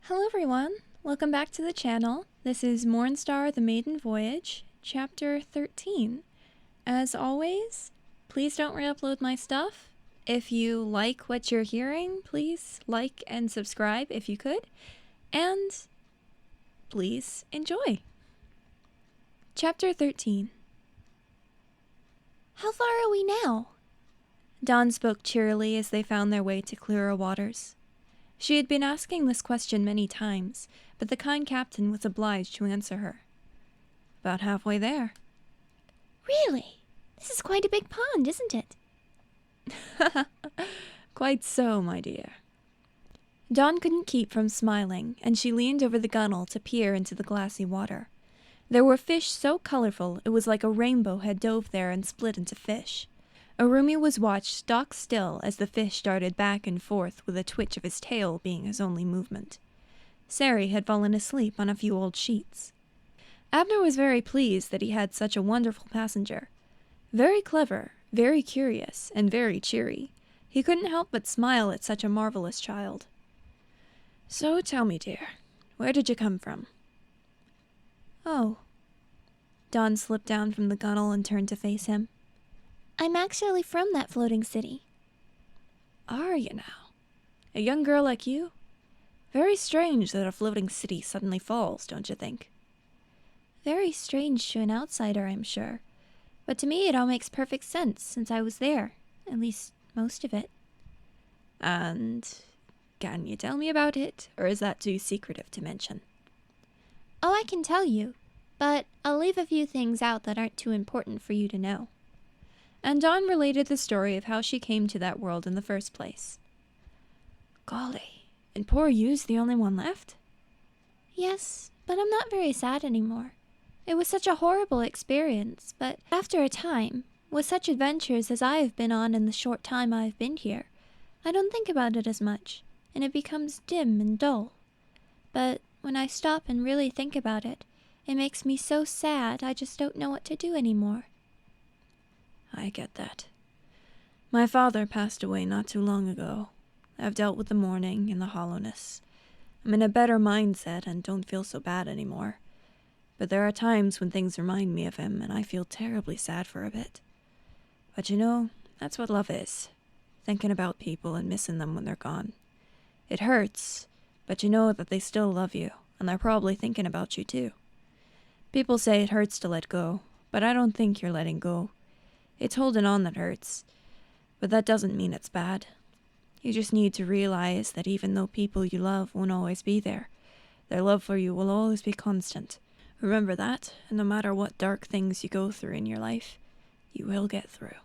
Hello everyone, welcome back to the channel. This is Mornstar, the Maiden Voyage, Chapter 13. As always, please don't re-upload my stuff. If you like what you're hearing, please like and subscribe if you could. And please enjoy. Chapter 13. How far are we now? Dawn spoke cheerily as they found their way to clearer waters. She had been asking this question many times, but the kind captain was obliged to answer her. About halfway there. Really? This is quite a big pond, isn't it? Quite so, my dear. Dawn couldn't keep from smiling, and she leaned over the gunwale to peer into the glassy water. There were fish so colorful it was like a rainbow had dove there and split into fish. Arumi was watched stock still as the fish darted back and forth, with a twitch of his tail being his only movement. Sari had fallen asleep on a few old sheets. Abner was very pleased that he had such a wonderful passenger. Very clever, very curious, and very cheery. He couldn't help but smile at such a marvelous child. So tell me, dear, where did you come from? Oh. Dawn slipped down from the gunwale and turned to face him. I'm actually from that floating city. Are you now? A young girl like you? Very strange that a floating city suddenly falls, don't you think? Very strange to an outsider, I'm sure. But to me it all makes perfect sense, since I was there. At least, most of it. And can you tell me about it, or is that too secretive to mention? Oh, I can tell you, but I'll leave a few things out that aren't too important for you to know. And Dawn related the story of how she came to that world in the first place. Golly, and poor you's the only one left? Yes, but I'm not very sad anymore. It was such a horrible experience, but after a time, with such adventures as I have been on in the short time I have been here, I don't think about it as much, and it becomes dim and dull. But when I stop and really think about it, it makes me so sad I just don't know what to do anymore. I get that. My father passed away not too long ago. I've dealt with the mourning and the hollowness. I'm in a better mindset and don't feel so bad anymore. But there are times when things remind me of him and I feel terribly sad for a bit. But you know, that's what love is. Thinking about people and missing them when they're gone. It hurts, but you know that they still love you, and they're probably thinking about you too. People say it hurts to let go, but I don't think you're letting go. It's holding on that hurts, but that doesn't mean it's bad. You just need to realize that even though people you love won't always be there, their love for you will always be constant. Remember that, and no matter what dark things you go through in your life, you will get through.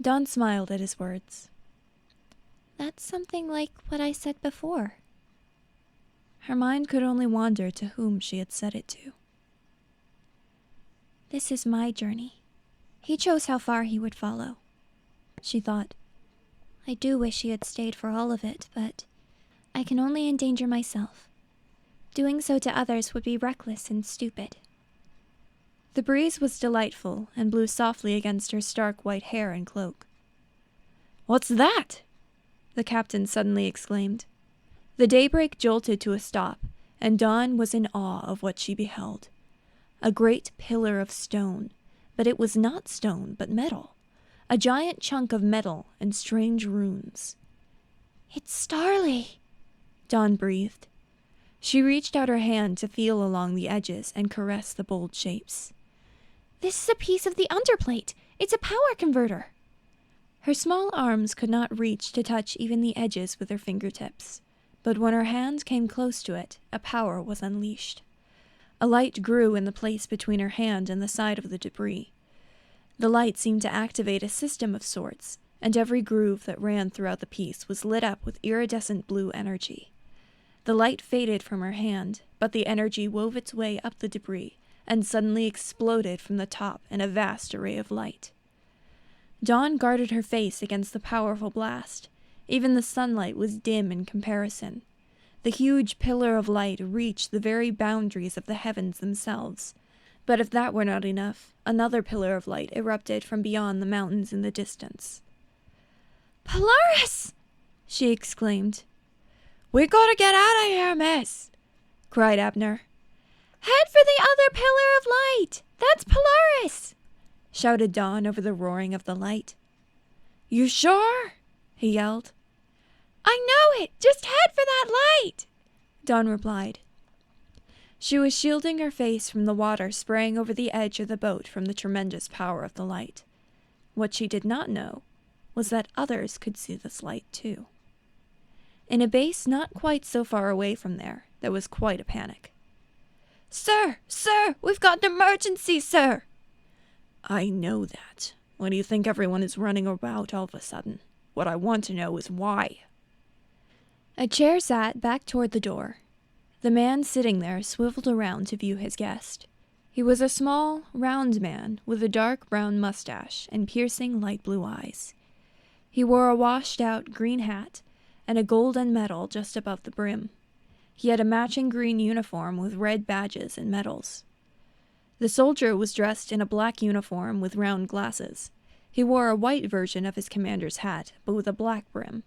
Dawn smiled at his words. That's something like what I said before. Her mind could only wander to whom she had said it to. This is my journey. He chose how far he would follow. She thought, I do wish he had stayed for all of it, but I can only endanger myself. Doing so to others would be reckless and stupid. The breeze was delightful and blew softly against her stark white hair and cloak. What's that? The captain suddenly exclaimed. The daybreak jolted to a stop, and Dawn was in awe of what she beheld. A great pillar of stone, but it was not stone, but metal. A giant chunk of metal and strange runes. It's Starly, Dawn breathed. She reached out her hand to feel along the edges and caress the bold shapes. This is a piece of the underplate. It's a power converter. Her small arms could not reach to touch even the edges with her fingertips, but when her hand came close to it, a power was unleashed. A light grew in the place between her hand and the side of the debris. The light seemed to activate a system of sorts, and every groove that ran throughout the piece was lit up with iridescent blue energy. The light faded from her hand, but the energy wove its way up the debris and suddenly exploded from the top in a vast array of light. Dawn guarded her face against the powerful blast. Even the sunlight was dim in comparison. The huge pillar of light reached the very boundaries of the heavens themselves. But if that were not enough, another pillar of light erupted from beyond the mountains in the distance. Polaris! She exclaimed. We gotta get out of here, miss, cried Abner. Head for the other pillar of light! That's Polaris! Shouted Don over the roaring of the light. You sure? He yelled. I know it! Just head for that light! Don replied. She was shielding her face from the water spraying over the edge of the boat from the tremendous power of the light. What she did not know was that others could see this light too. In a base not quite so far away from there was quite a panic. Sir! Sir! We've got an emergency, sir! I know that. Why do you think everyone is running about all of a sudden? What I want to know is why. A chair sat back toward the door. The man sitting there swiveled around to view his guest. He was a small, round man with a dark brown mustache and piercing light blue eyes. He wore a washed-out green hat and a golden medal just above the brim. He had a matching green uniform with red badges and medals. The soldier was dressed in a black uniform with round glasses. He wore a white version of his commander's hat, but with a black brim.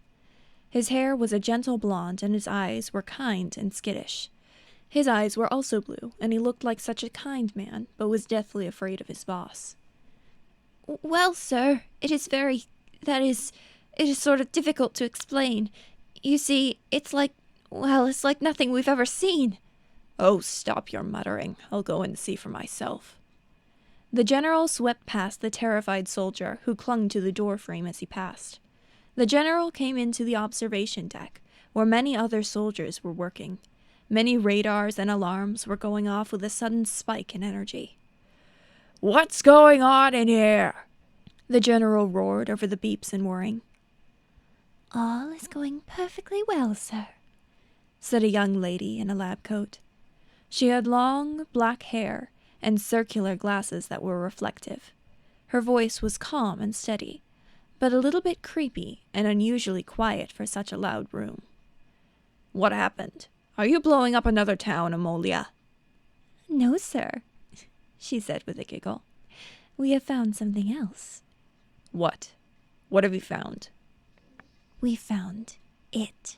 His hair was a gentle blonde, and his eyes were kind and skittish. His eyes were also blue, and he looked like such a kind man, but was deathly afraid of his boss. Well, sir, it is sort of difficult to explain. You see, it's like nothing we've ever seen. Oh, stop your muttering. I'll go and see for myself. The general swept past the terrified soldier, who clung to the door frame as he passed. The general came into the observation deck, where many other soldiers were working. Many radars and alarms were going off with a sudden spike in energy. What's going on in here? The general roared over the beeps and whirring. All is going perfectly well, sir, said a young lady in a lab coat. She had long, black hair and circular glasses that were reflective. Her voice was calm and steady, but a little bit creepy and unusually quiet for such a loud room. What happened? Are you blowing up another town, Amolia? No, sir, she said with a giggle. We have found something else. What? What have you found? We found it.